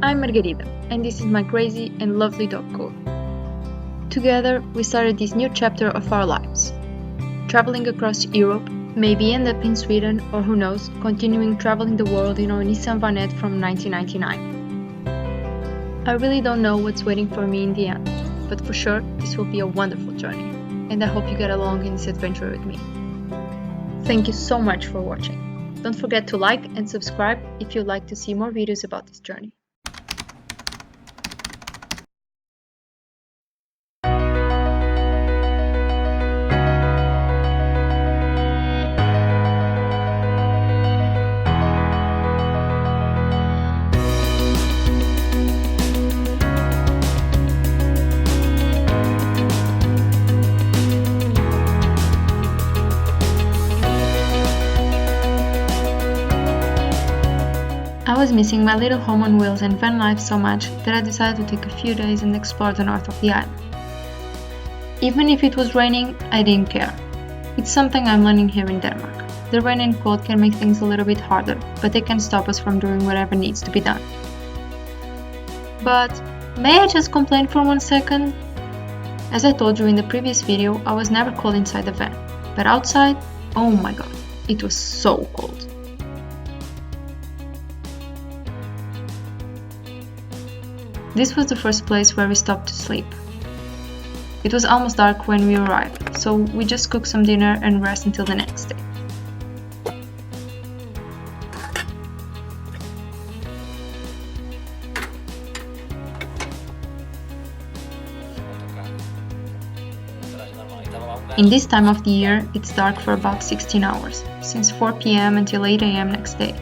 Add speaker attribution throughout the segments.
Speaker 1: I'm Margarida, and this is my crazy and lovely dog Co. Together, we started this new chapter of our lives. Traveling across Europe, maybe end up in Sweden, or who knows, continuing traveling the world in our Nissan Vanette from 1999. I really don't know what's waiting for me in the end, but for sure, this will be a wonderful journey, and I hope you get along in this adventure with me. Thank you so much for watching. Don't forget to like and subscribe if you'd like to see more videos about this journey. I was missing my little home on wheels and van life so much that I decided to take a few days and explore the north of the island. Even if it was raining, I didn't care. It's something I'm learning here in Denmark. The rain and cold can make things a little bit harder, but they can stop us from doing whatever needs to be done. But may I just complain for 1 second? As I told you in the previous video, I was never cold inside the van, but outside, oh my god, it was so cold. This was the first place where we stopped to sleep. It was almost dark when we arrived, so we just cooked some dinner and rest until the next day. In this time of the year, it's dark for about 16 hours, since 4 p.m. until 8 a.m. next day.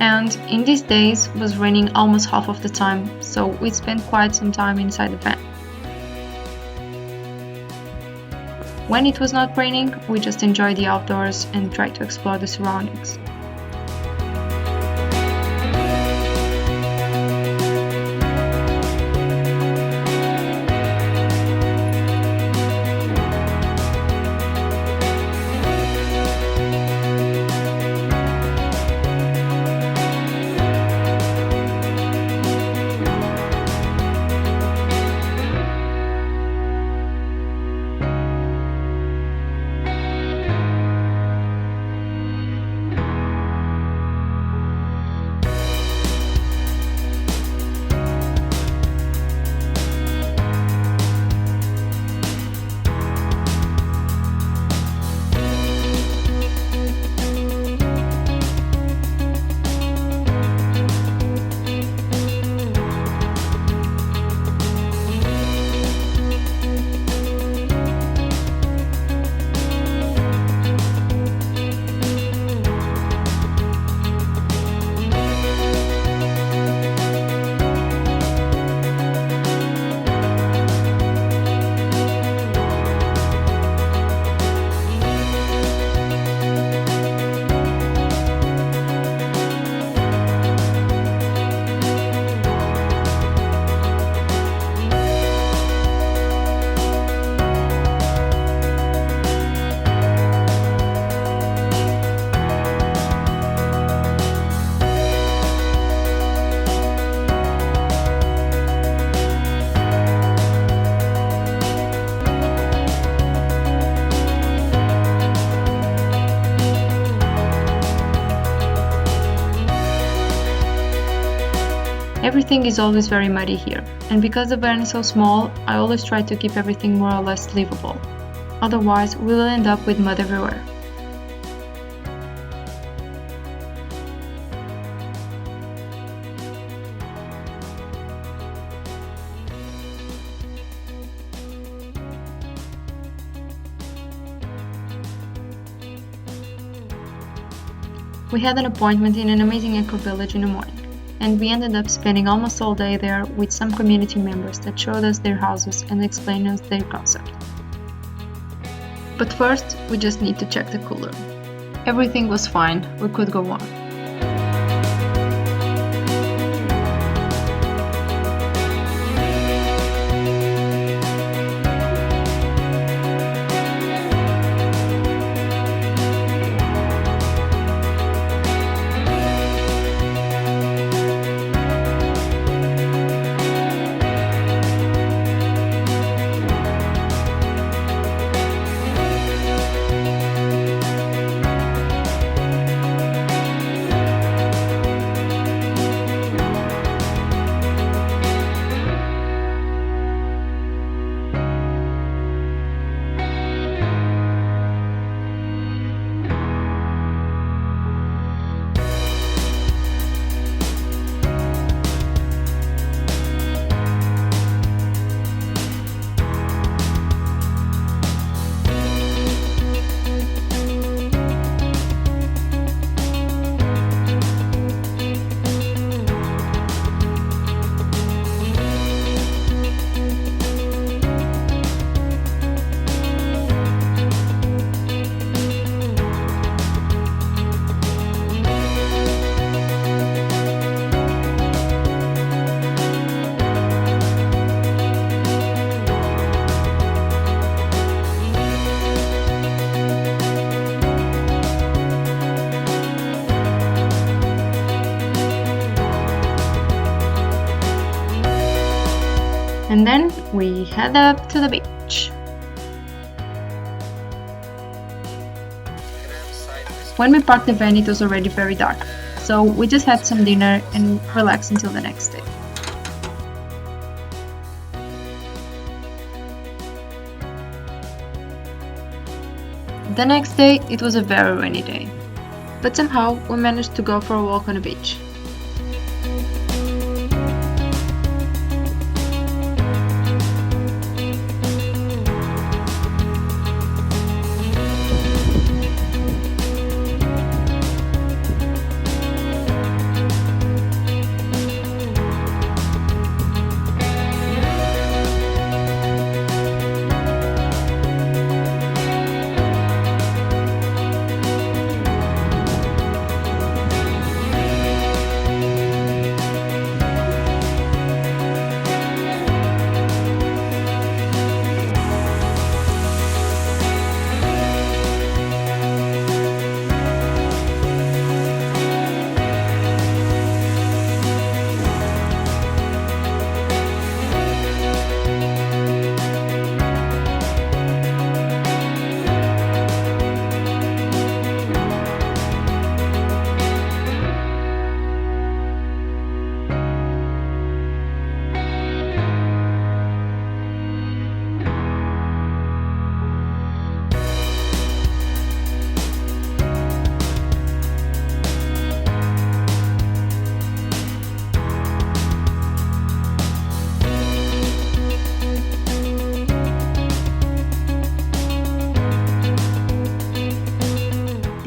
Speaker 1: And in these days was raining almost half of the time, so we spent quite some time inside the van. When it was not raining, we just enjoyed the outdoors and tried to explore the surroundings. Everything is always very muddy here, and because the van is so small, I always try to keep everything more or less livable. Otherwise, we will end up with mud everywhere. We had an appointment in an amazing eco village in the morning, and we ended up spending almost all day there with some community members that showed us their houses and explained us their concept. But first, we just need to check the cooler. Everything was fine, we could go on. And then we head up to the beach. When we parked the van, it was already very dark, so we just had some dinner and relaxed until the next day. The next day, it was a very rainy day, but somehow we managed to go for a walk on the beach.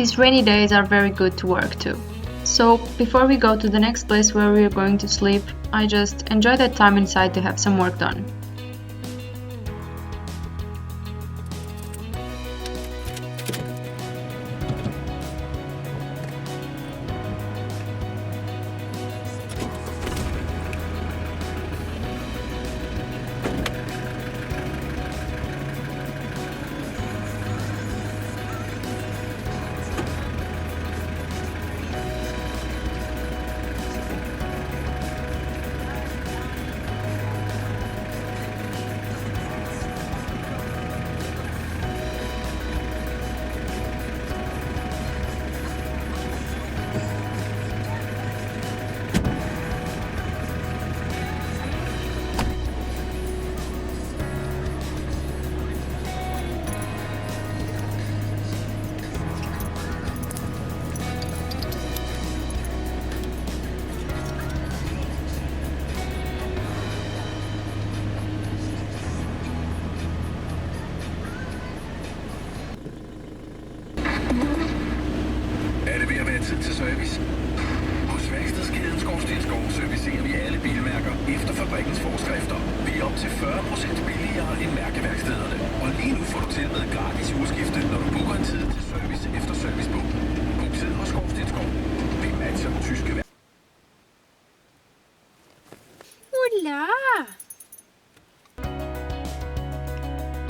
Speaker 1: These rainy days are very good to work too. So before we go to the next place where we are going to sleep, I just enjoy that time inside to have some work done.
Speaker 2: Er det ved at være tid til service? Hos værkstedskæden Skorstensskov servicerer vi alle bilmærker efter fabrikkens forskrifter. Vi er op til 40% billigere end mærkeværkstederne. Og lige nu får du tilmed gratis urskifte, når du booker en tid til service efter servicebog. Book tid hos Skorstensskov. Vi matcher den tyske værk.
Speaker 3: Hola!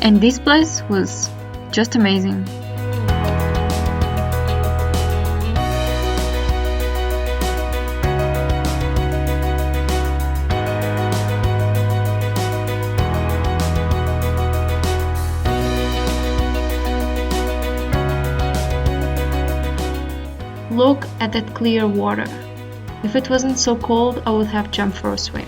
Speaker 1: And this place was just amazing. Look at that clear water. If it wasn't so cold, I would have jumped for a swim.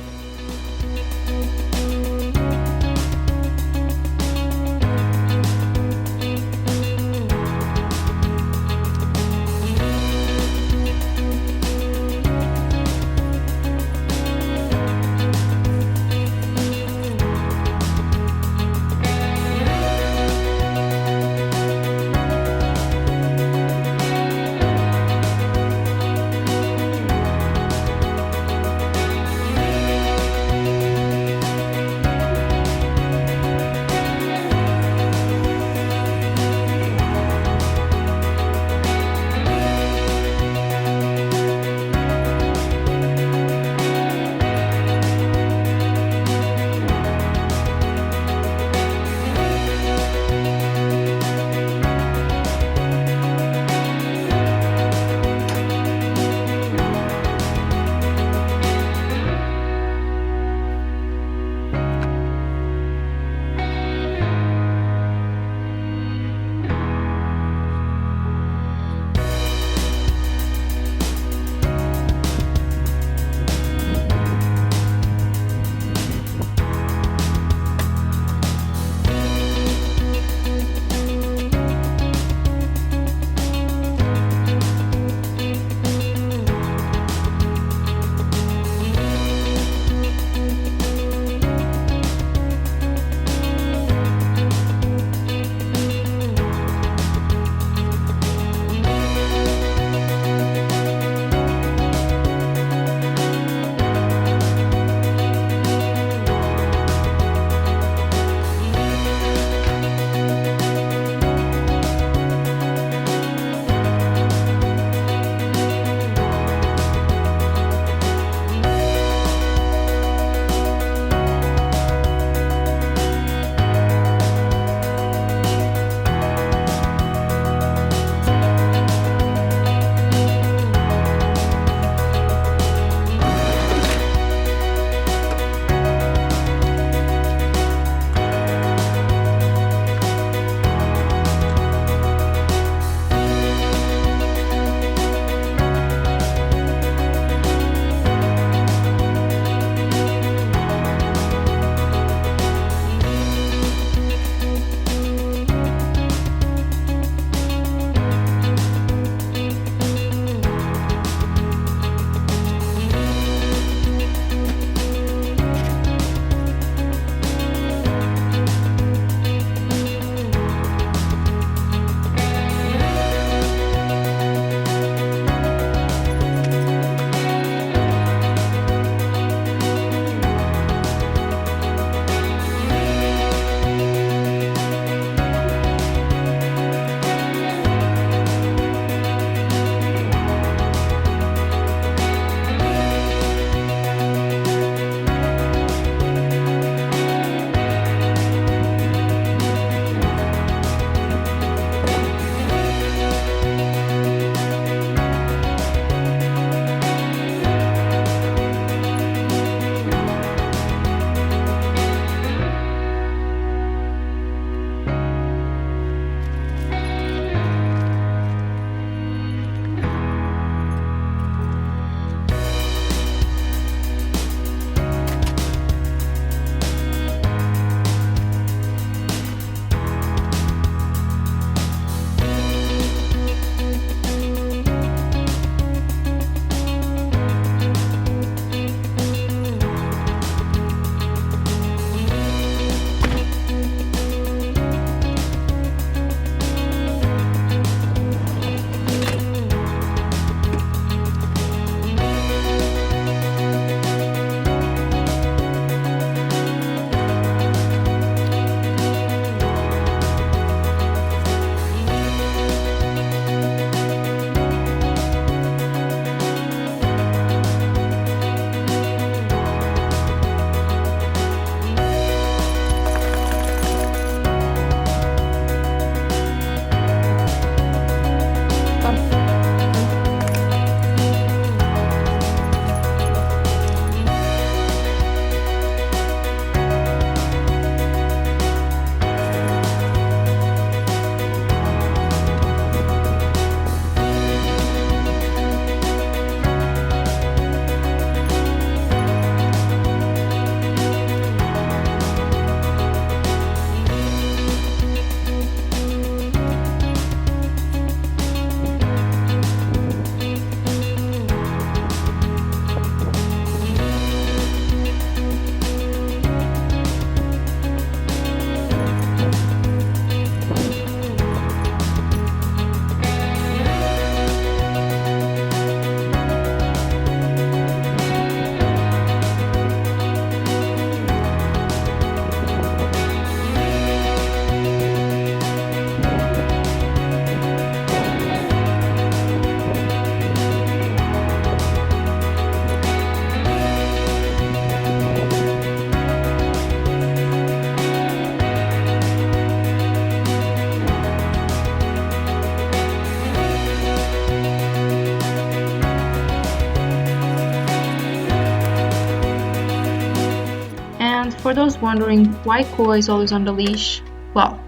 Speaker 1: for those wondering why Kua is always on the leash, well,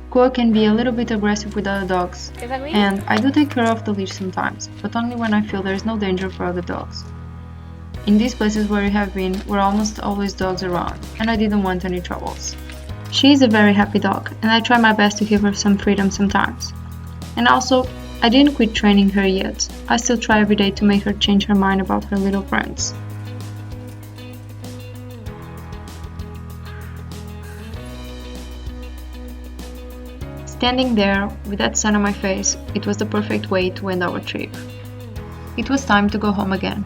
Speaker 1: Kua can be a little bit aggressive with other dogs, and I do take her off the leash sometimes, but only when I feel there is no danger for other dogs. In these places where we have been, were almost always dogs around, and I didn't want any troubles. She is a very happy dog, and I try my best to give her some freedom sometimes. And also, I didn't quit training her yet. I still try every day to make her change her mind about her little friends. Standing there, with that sun on my face, it was the perfect way to end our trip. It was time to go home again.